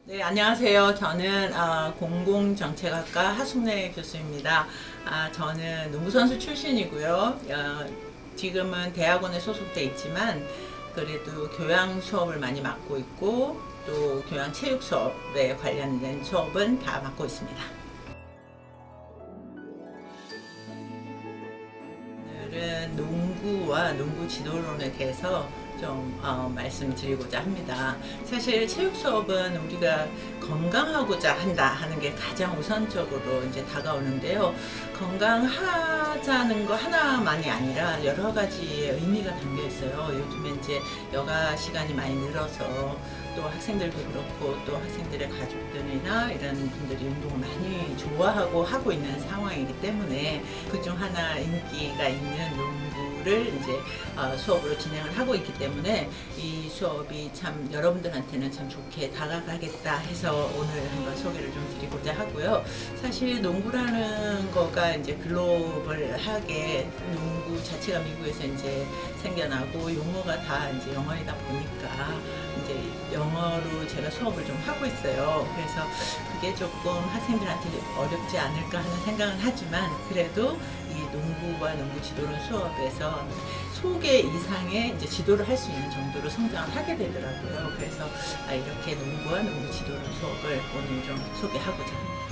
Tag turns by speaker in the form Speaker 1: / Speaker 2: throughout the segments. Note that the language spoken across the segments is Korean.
Speaker 1: 네, 안녕하세요. 저는 공공정책학과 하숙래 교수입니다. 저는 농구선수 출신이고요. 지금은 대학원에 소속돼 있지만 그래도 교양 수업을 많이 맡고 있고 또 교양 체육 수업에 관련된 수업은 다 맡고 있습니다. 오늘은 농구와 농구 지도론에 대해서 좀 말씀드리고자 합니다. 사실 체육 수업은 우리가 건강하고자 한다 하는 게 가장 우선적으로 이제 다가오는데요. 건강하자는 거 하나만이 아니라 여러 가지의 의미가 담겨 있어요. 요즘에 이제 여가 시간이 많이 늘어서 또 학생들도 그렇고 또 학생들의 가족들이나 이런 분들이 운동을 많이 좋아하고 하고 있는 상황이기 때문에 그중 하나 인기가 있는 농구를 이제 수업으로 진행을 하고 있기 때문에 이 수업이 참 여러분들한테는 참 좋게 다가가겠다 해서 오늘 한번 소개를 좀 드리고자 하고요. 사실 농구라는 거가 이제 글로벌하게 농구 자체가 미국에서 이제 생겨나고 용어가 다 이제 영어이다 보니까 이제 영어로 제가 수업을 좀 하고 있어요. 그래서 그게 조금 학생들한테 어렵지 않을까 하는 생각은 하지만 그래도 이 농구와 농구 지도론 수업에서 소개 이상의 이제 지도를 할 수 있는 정도로 성장을 하게 되더라고요. 그래서 이렇게 농구와 농구 지도론 수업을 오늘 좀 소개하고자 합니다.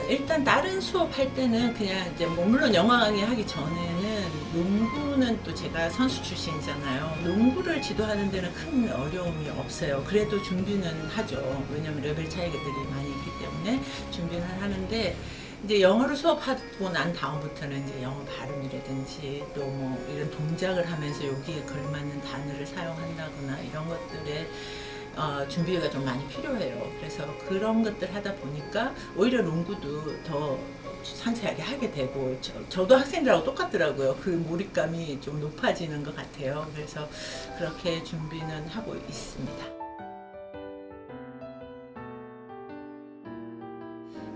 Speaker 1: 일단 다른 수업할 때는 그냥 이제 뭐 물론 영어 강의 하기 전에는 농구는 또 제가 선수 출신이잖아요. 농구를 지도하는 데는 큰 어려움이 없어요. 그래도 준비는 하죠. 왜냐면 레벨 차이들이 많이 있기 때문에 준비는 하는데 이제 영어로 수업하고 난 다음부터는 이제 영어 발음이라든지 또 뭐 이런 동작을 하면서 여기에 걸맞는 단어를 사용한다거나 이런 것들에 준비가 좀 많이 필요해요. 그래서 그런 것들 하다 보니까 오히려 농구도 더 상세하게 하게 되고 저도 학생들하고 똑같더라고요. 그 몰입감이 좀 높아지는 것 같아요. 그래서 그렇게 준비는 하고 있습니다.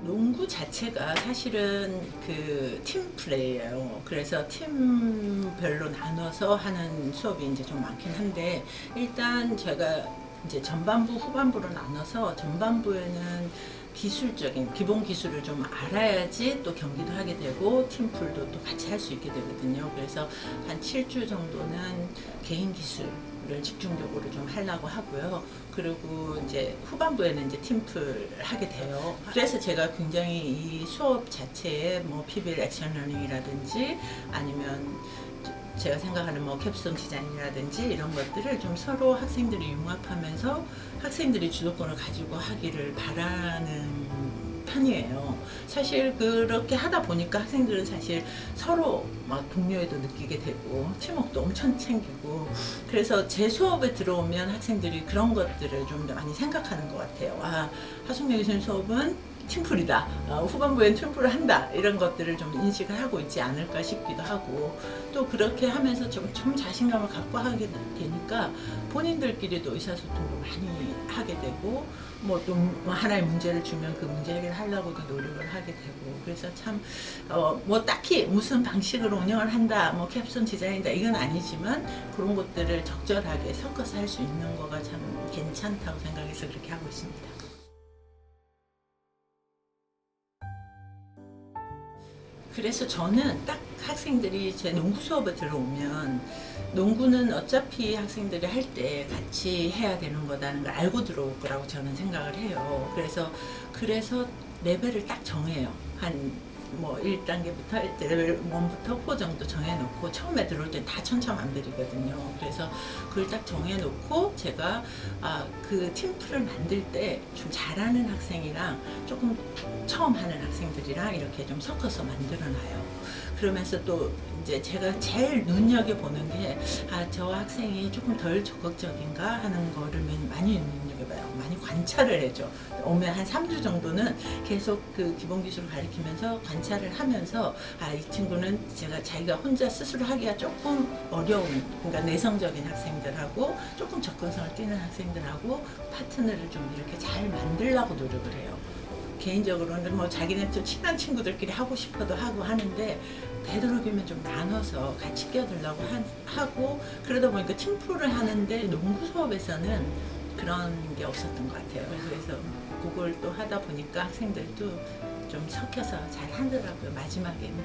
Speaker 1: 농구 자체가 사실은 그 팀 플레이예요. 그래서 팀별로 나눠서 하는 수업이 이제 좀 많긴 한데 일단 제가 이제 전반부, 후반부로 나눠서 전반부에는 기술적인 기본 기술을 좀 알아야지 또 경기도 하게 되고 팀플도 또 같이 할 수 있게 되거든요. 그래서 한 7주 정도는 개인 기술을 집중적으로 좀 하려고 하고요. 그리고 이제 후반부에는 이제 팀플 하게 돼요. 그래서 제가 굉장히 이 수업 자체에 뭐 PBL 액션 러닝이라든지 아니면 제가 생각하는 뭐 캡스톤 디자인이라든지 이런 것들을 좀 서로 학생들이 융합하면서 학생들이 주도권을 가지고 하기를 바라는 편이에요. 사실 그렇게 하다 보니까 학생들은 사실 서로 막 동료애도 느끼게 되고 팀워크도 엄청 챙기고 그래서 제 수업에 들어오면 학생들이 그런 것들을 좀 더 많이 생각하는 것 같아요. 하숙래 교수님 수업은 팀플이다. 후반부엔 팀플을 한다. 이런 것들을 좀 인식을 하고 있지 않을까 싶기도 하고 또 그렇게 하면서 좀 자신감을 갖고 하게 되니까 본인들끼리도 의사소통도 많이 하게 되고 뭐 또 하나의 문제를 주면 그 문제 해결을 하려고도 노력을 하게 되고 그래서 참 뭐 딱히 무슨 방식으로 운영을 한다 뭐 캡슨 디자인이다 이건 아니지만 그런 것들을 적절하게 섞어서 할 수 있는 거가 참 괜찮다고 생각해서 그렇게 하고 있습니다. 그래서 저는 딱 학생들이 제 농구 수업에 들어오면 농구는 어차피 학생들이 할 때 같이 해야 되는 거다는 걸 알고 들어올 거라고 저는 생각을 해요. 그래서 레벨을 딱 정해요. 한 뭐 1단계부터 레벨 1부터 4 정도 정해놓고 처음에 들어올 땐 다 천차만별이거든요. 그래서 그걸 딱 정해놓고 제가 그 팀플을 만들 때 좀 잘하는 학생이랑 조금 처음 하는 학생들이랑 이렇게 좀 섞어서 만들어놔요. 그러면서 또 이제 제가 제일 눈여겨보는 게 저 학생이 조금 덜 적극적인가 하는 거를 많이 눈여겨봐요. 많이 관찰을 해줘. 오면 한 3주 정도는 계속 그 기본 기술을 가르치면서 관찰을 하면서 이 친구는 제가 자기가 혼자 스스로 하기가 조금 어려운 그러니까 내성적인 학생들하고 조금 접근성을 띠는 학생들하고 파트너를 좀 이렇게 잘 만들려고 노력을 해요. 개인적으로는 뭐 자기네 좀 친한 친구들끼리 하고 싶어도 하고 하는데 되도록이면 좀 나눠서 같이 끼어들려고 하고 그러다 보니까 팀플을 하는데 농구 수업에서는 그런 게 없었던 것 같아요. 그래서 그걸 또 하다 보니까 학생들도 좀 섞여서 잘 하더라고요. 마지막에는.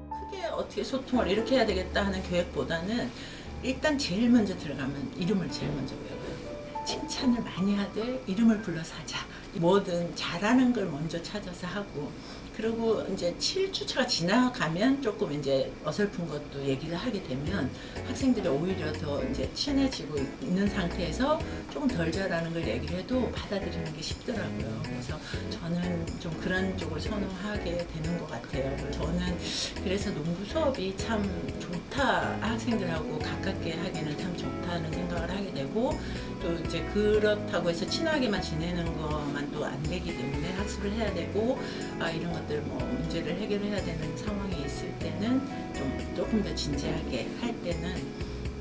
Speaker 1: 크게 어떻게 소통을 이렇게 해야 되겠다 하는 계획보다는 일단 제일 먼저 들어가면 이름을 제일 먼저 외워요. 칭찬을 많이 하되 이름을 불러서 하자. 뭐든 잘하는 걸 먼저 찾아서 하고 그리고 이제 7주차가 지나가면 조금 이제 어설픈 것도 얘기를 하게 되면 학생들이 오히려 더 이제 친해지고 있는 상태에서 조금 덜 잘하는 걸 얘기를 해도 받아들이는 게 쉽더라고요. 그래서 저는 좀 그런 쪽을 선호하게 되는 것 같아요. 저는 그래서 농구 수업이 참 좋다. 학생들하고 가깝게 하기는 참 좋다는 생각을 하게 되고 또 이제 그렇다고 해서 친하게만 지내는 것만 또 안 되기 때문에 학습을 해야 되고 이런 것들 뭐 문제를 해결해야 되는 상황이 있을 때는 좀 조금 더 진지하게 할 때는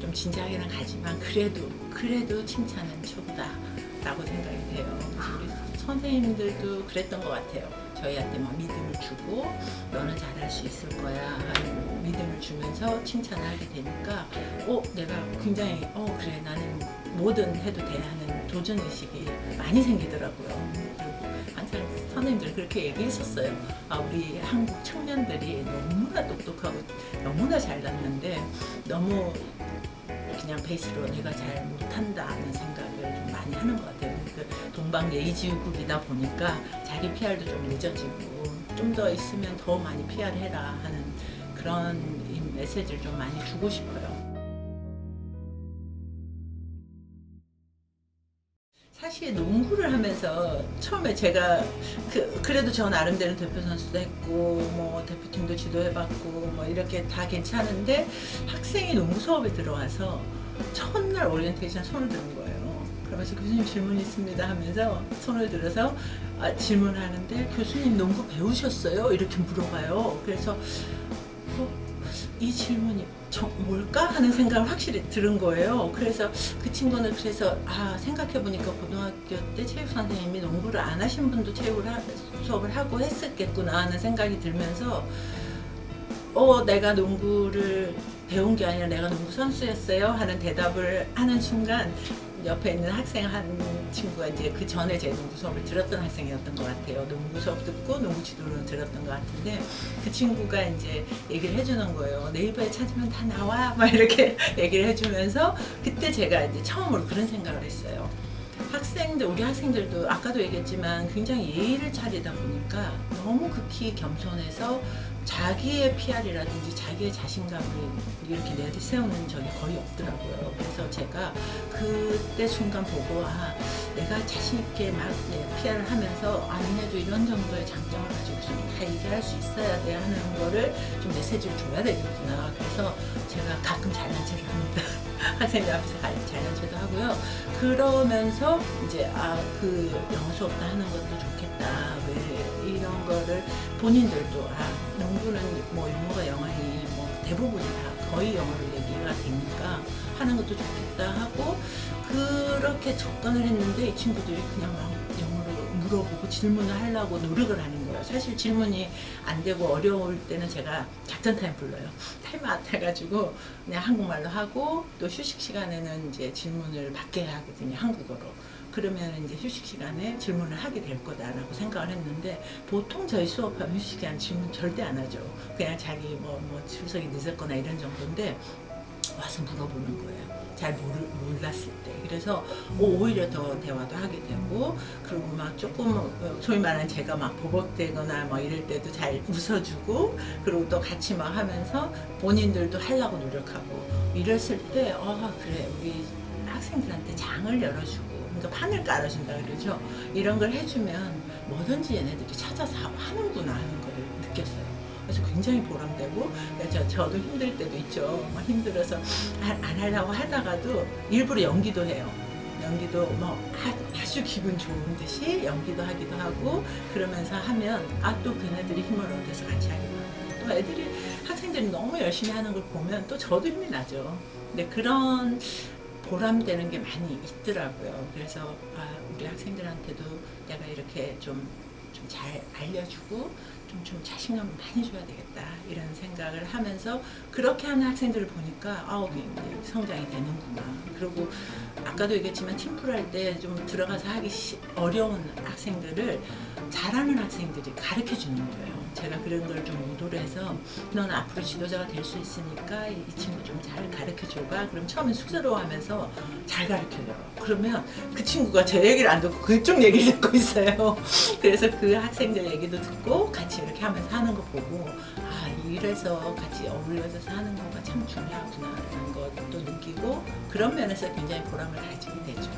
Speaker 1: 좀 진지하게는 가지만 그래도 칭찬은 최고다라고 생각이 돼요. 그래서 우리 선생님들도 그랬던 것 같아요. 저희한테 막 믿음을 주고 너는 잘할 수 있을 거야 하는 믿음을 주면서 칭찬을 하게 되니까 내가 굉장히 그래 나는 뭐든 해도 돼 하는 도전의식이 많이 생기더라고요. 그리고 항상 선생님들 그렇게 얘기했었어요. 우리 한국 청년들이 너무나 똑똑하고 너무나 잘났는데 너무 그냥 베이스로 내가 잘 못한다는 생각을 좀 많이 하는 것 같아요. 그 동방예의지국이다 보니까 자기 PR도 좀 늦어지고 좀 더 있으면 더 많이 PR 해라 하는 그런 메시지를 좀 많이 주고 싶어요. 사실 농구를 하면서 처음에 제가 그래도 저 나름대로 대표 선수도 했고 뭐 대표팀도 지도해봤고 뭐 이렇게 다 괜찮은데 학생이 농구 수업에 들어와서 첫날 오리엔테이션 손을 드는 거예요. 그러면서 교수님 질문 있습니다 하면서 손을 들어서 질문하는데 교수님 농구 배우셨어요? 이렇게 물어봐요. 그래서 이 질문이 뭘까 하는 생각을 확실히 들은 거예요. 그래서 그 친구는 그래서 생각해보니까 고등학교 때 체육 선생님이 농구를 안 하신 분도 수업을 하고 했었겠구나 하는 생각이 들면서 내가 농구를 배운 게 아니라 내가 농구 선수였어요 하는 대답을 하는 순간 옆에 있는 학생 한 친구가 이제 그 전에 제 농구 수업을 들었던 학생이었던 것 같아요. 농구 수업 듣고 농구 지도를 들었던 것 같은데 그 친구가 이제 얘기를 해주는 거예요. 네이버에 찾으면 다 나와 막 이렇게 얘기를 해주면서 그때 제가 이제 처음으로 그런 생각을 했어요. 우리 학생들도 아까도 얘기했지만 굉장히 예의를 차리다 보니까 너무 극히 겸손해서 자기의 PR이라든지 자기의 자신감을 이렇게 내세우는 적이 거의 없더라고요. 그래서 제가 그때 순간 보고 내가 자신 있게 막 PR을 하면서 니네도 이런 정도의 장점을 가지고 좀 다 얘기할 수 있어야 돼 하는 거를 좀 메시지를 줘야 되겠구나. 그래서 제가 가끔 잘난 체를 합니다. 학생들 앞에서 잘난 체도 하고요. 그러면서 이제 그 영어 수업도 하는 것도 좋겠다. 왜 이런 거를 본인들도 농구는 뭐 영어가 영어니 뭐 대부분이 다 거의 영어로 얘기가 되니까 하는 것도 좋겠다 하고 그렇게 접근을 했는데 이 친구들이 그냥 막 영어로 물어보고 질문을 하려고 노력을 하는 거예요. 사실 질문이 안 되고 어려울 때는 제가 작전 타임 불러요. 타임아웃 해가지고 그냥 한국말로 하고 또 휴식 시간에는 이제 질문을 받게 하거든요. 한국어로. 그러면 이제 휴식 시간에 질문을 하게 될 거다라고 생각을 했는데 보통 저희 수업하면 휴식 시간 질문 절대 안 하죠. 그냥 자기 뭐 출석이 늦었거나 이런 정도인데 와서 물어보는 거예요. 잘 몰랐을 때. 그래서 오히려 더 대화도 하게 되고 그리고 막 조금 소위 말하는 제가 막 버벅대거나 뭐 이럴 때도 잘 웃어주고 그리고 또 같이 막 하면서 본인들도 하려고 노력하고 이랬을 때 그래 우리 학생들한테 장을 열어주고 그러니까 판을 깔아준다 그러죠. 이런 걸 해주면 뭐든지 얘네들이 찾아서 하는구나 하는 걸 느꼈어요. 그래서 굉장히 보람되고 저도 힘들 때도 있죠. 막 힘들어서 안 하려고 하다가도 일부러 연기도 해요. 연기도 뭐 아주 기분 좋은 듯이 연기도 하기도 하고 그러면서 하면 또 걔네들이 힘을 얻어서 같이 하기도 하고 또 학생들이 너무 열심히 하는 걸 보면 또 저도 힘이 나죠. 근데 그런 보람되는 게 많이 있더라고요. 그래서 우리 학생들한테도 내가 이렇게 좀 잘 알려주고 좀 자신감을 많이 줘야 되겠다 이런 생각을 하면서 그렇게 하는 학생들을 보니까 굉장히 성장이 되는구나. 그리고 아까도 얘기했지만 팀플 할 때 좀 들어가서 하기 어려운 학생들을 잘하는 학생들이 가르쳐 주는 거예요. 제가 그런 걸 좀 의도를 해서 넌 앞으로 지도자가 될 수 있으니까 이 친구 좀 잘 가르쳐 줘봐. 그럼 처음엔 쑥스러워하면서 잘 가르쳐줘요. 그러면 그 친구가 제 얘기를 안 듣고 그쪽 얘기를 듣고 있어요. 그래서 그 학생들 얘기도 듣고 같이 이렇게 하면서 하는 거 보고 이래서 같이 어울려져서 하는 거가 참 중요하구나라는 것도 느끼고 그런 면에서 굉장히 보람을 가지게 되죠.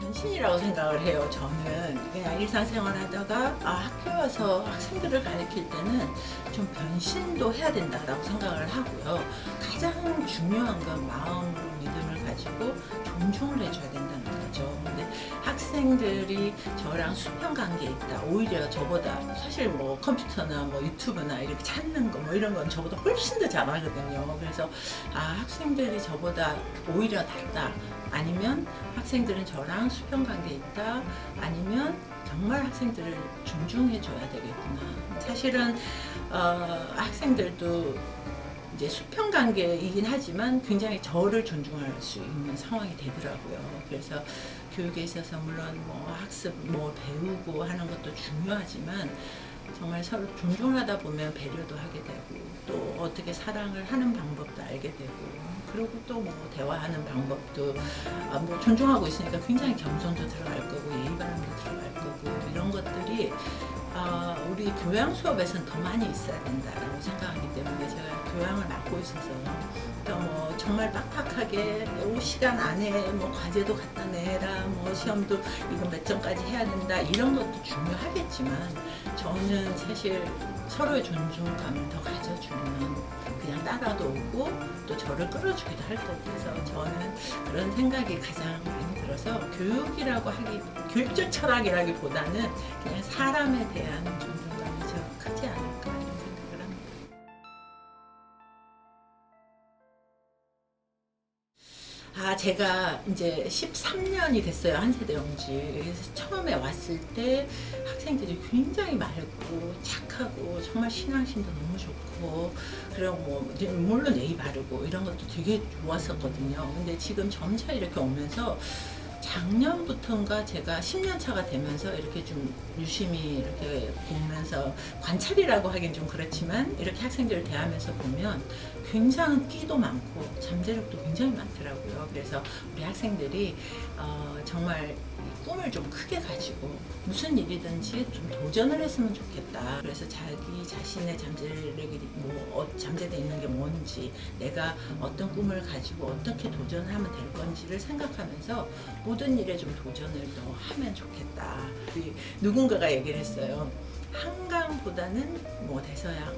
Speaker 1: 변신이라고 생각을 해요. 저는 그냥 일상생활 하다가 학교 와서 학생들을 가르칠 때는 좀 변신도 해야 된다라고 생각을 하고요. 가장 중요한 건 마음으로 믿음을 가지고 존중을 해줘야 된다는 거죠. 근데 학생들이 저랑 수평 관계에 있다. 오히려 저보다 사실 뭐 컴퓨터나 뭐 유튜브나 이렇게 찾는 거 뭐 이런 건 저보다 훨씬 더 잘하거든요. 그래서 학생들이 저보다 오히려 낫다. 아니면 학생들은 저랑 수평 관계에 있다. 아니면 정말 학생들을 존중해줘야 되겠구나. 사실은 학생들도 이제 수평 관계이긴 하지만 굉장히 저를 존중할 수 있는 상황이 되더라고요. 그래서 교육에 있어서 물론 뭐 학습, 뭐 배우고 하는 것도 중요하지만 정말 서로 존중하다 보면 배려도 하게 되고 또 어떻게 사랑을 하는 방법도 알게 되고 그리고 또 뭐 대화하는 방법도 뭐 존중하고 있으니까 굉장히 겸손도 들어갈 거고 예의 바름도 들어갈 거고 이런 것들이 우리 교양 수업에서는 더 많이 있어야 된다라고 생각하기 때문에 제가 교양을 맡고 있어서 또 뭐 정말 빡빡하게 5시간 안에 뭐 과제도 갖다 내라 뭐 시험도 이거 몇 점까지 해야 된다 이런 것도 중요하겠지만 저는 사실 서로의 존중감을 더 가져주면 그냥 따라도 오고 또 저를 끌어주기도 할 거고 그래서 저는 그런 생각이 가장 많이 들어서 교육적 철학이라기보다는 그냥 사람에 대한 존중감이 더 크지 않을까 이런 생각을 합니다. 제가 이제 13년이 됐어요. 한세대 영지. 그래서 처음에 왔을 때 학생들이 굉장히 맑고 착하고 정말 신앙심도 너무 좋고 그리고 뭐 물론 예의 바르고 이런 것도 되게 좋았었거든요. 근데 지금 점차 이렇게 오면서 작년부터인가 제가 10년 차가 되면서 이렇게 좀 유심히 이렇게 보면서 관찰이라고 하긴 좀 그렇지만 이렇게 학생들을 대하면서 보면 굉장히 끼도 많고 잠재력도 굉장히 많더라고요. 그래서 우리 학생들이 정말 꿈을 좀 크게 가지고 무슨 일이든지 좀 도전을 했으면 좋겠다. 그래서 자기 자신의 잠재력이 잠재되어 있는 게 뭔지 내가 어떤 꿈을 가지고 어떻게 도전을 하면 될 건지를 생각하면서 모든 일에 좀 도전을 더 하면 좋겠다. 누군가가 얘기를 했어요. 한강보다는 뭐 대서양,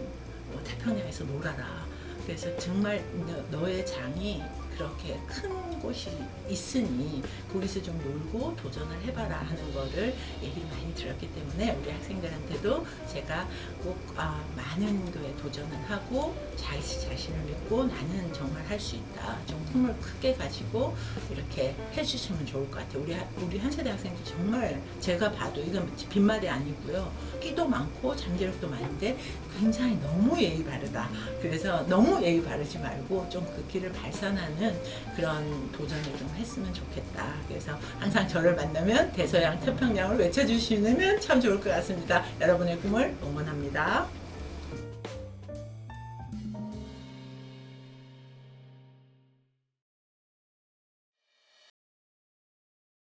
Speaker 1: 뭐 태평양에서 놀아라. 그래서 정말 너의 장이 그렇게 큰 곳이 있으니 거기서 좀 놀고 도전을 해봐라 하는 거를 얘기를 많이 들었기 때문에 우리 학생들한테도 제가 꼭 많은 거에 도전을 하고 자기 자신을 믿고 나는 정말 할 수 있다. 좀 꿈을 크게 가지고 이렇게 해주시면 좋을 것 같아요. 우리 한세대 학생들 정말 제가 봐도 이건 빈말이 아니고요. 끼도 많고 잠재력도 많은데 굉장히 너무 예의 바르다. 그래서 너무 예의 바르지 말고 좀 그 길을 발산하는 그런 도전을 좀 했으면 좋겠다. 그래서 항상 저를 만나면 대서양 태평양을 외쳐주시면 참 좋을 것 같습니다. 여러분의 꿈을 응원합니다.